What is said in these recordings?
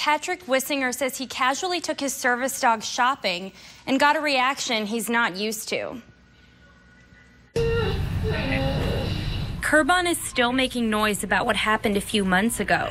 Patrick Wissinger says he casually took his service dog shopping and got a reaction he's not used to. Kurbon is still making noise about what happened a few months ago.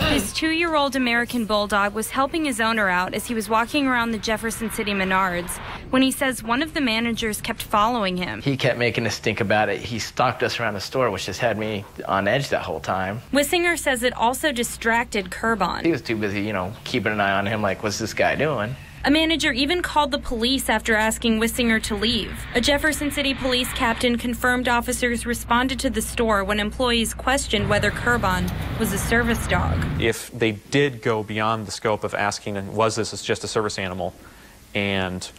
His 2-year-old American Bulldog was helping his owner out as he was walking around the Jefferson City Menards when he says one of the managers kept following him. He kept making us think about it. He stalked us around the store, which just had me on edge that whole time. Wissinger says it also distracted Kurbon. He was too busy, keeping an eye on him, like, what's this guy doing? A manager even called the police after asking Wissinger to leave. A Jefferson City police captain confirmed officers responded to the store when employees questioned whether Kurbon was a service dog. If they did go beyond the scope of asking, was this just a service animal, and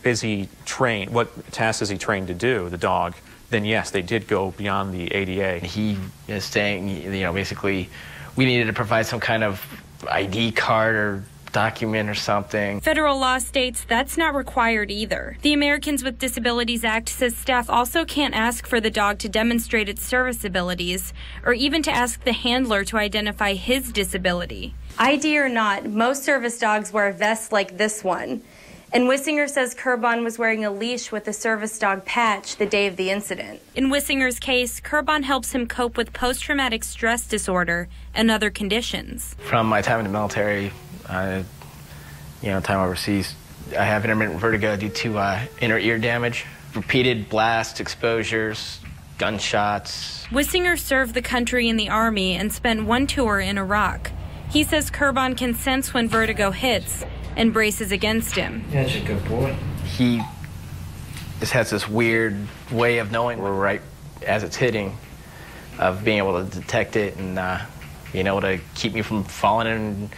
is he trained, what tasks is he trained to do, the dog, then yes, they did go beyond the ADA. He is saying, basically, we needed to provide some kind of ID card or document or something. Federal law states that's not required either. The Americans with Disabilities Act says staff also can't ask for the dog to demonstrate its service abilities or even to ask the handler to identify his disability. ID or not, most service dogs wear vests like this one. And Wissinger says Kurbon was wearing a leash with a service dog patch the day of the incident. In Wissinger's case, Kurbon helps him cope with post-traumatic stress disorder and other conditions. From my time in the military, time overseas, I have intermittent vertigo due to inner ear damage, repeated blast exposures, gunshots. Wissinger served the country in the Army and spent one tour in Iraq. He says Kurbon can sense when vertigo hits and braces against him. Yeah, that's a good boy. He just has this weird way of knowing we're right as it's hitting, of being able to detect it and being able to keep me from falling and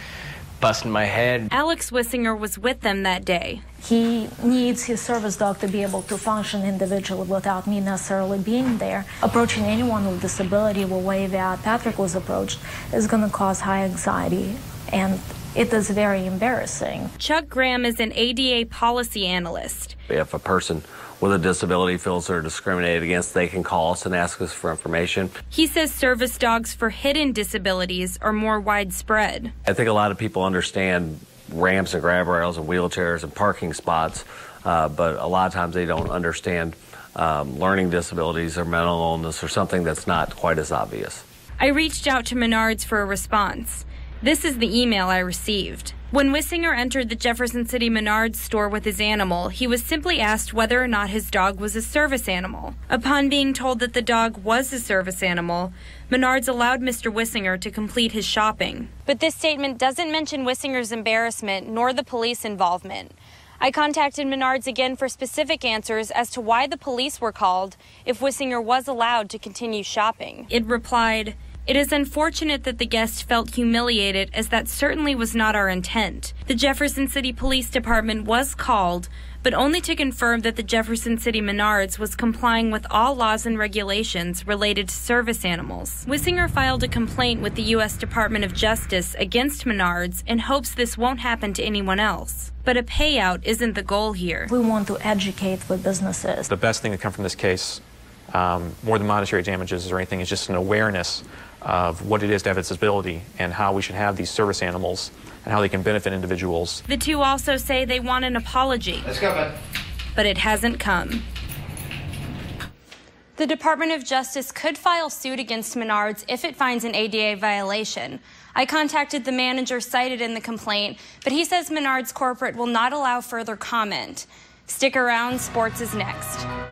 busting my head. Alex Wissinger was with them that day. He needs his service dog to be able to function individually without me necessarily being there. Approaching anyone with disability the way that Patrick was approached is going to cause high anxiety, and it is very embarrassing. Chuck Graham is an ADA policy analyst. If a person with a disability feels they're discriminated against, they can call us and ask us for information. He says service dogs for hidden disabilities are more widespread. I think a lot of people understand ramps and grab rails and wheelchairs and parking spots, but a lot of times they don't understand learning disabilities or mental illness or something that's not quite as obvious. I reached out to Menards for a response. This is the email I received. When Wissinger entered the Jefferson City Menards store with his animal, he was simply asked whether or not his dog was a service animal. Upon being told that the dog was a service animal, Menards allowed Mr. Wissinger to complete his shopping. But this statement doesn't mention Wissinger's embarrassment nor the police involvement. I contacted Menards again for specific answers as to why the police were called if Wissinger was allowed to continue shopping. It replied, "It is unfortunate that the guest felt humiliated, as that certainly was not our intent. The Jefferson City Police Department was called, but only to confirm that the Jefferson City Menards was complying with all laws and regulations related to service animals." Wissinger filed a complaint with the U.S. Department of Justice against Menards in hopes this won't happen to anyone else. But a payout isn't the goal here. We want to educate the businesses. The best thing to come from this case, more than monetary damages or anything, is just an awareness of what it is to have a disability and how we should have these service animals and how they can benefit individuals. The two also say they want an apology. Let's go, bud. But it hasn't come. The Department of Justice could file suit against Menards if it finds an ADA violation. I contacted the manager cited in the complaint, but he says Menards Corporate will not allow further comment. Stick around, sports is next.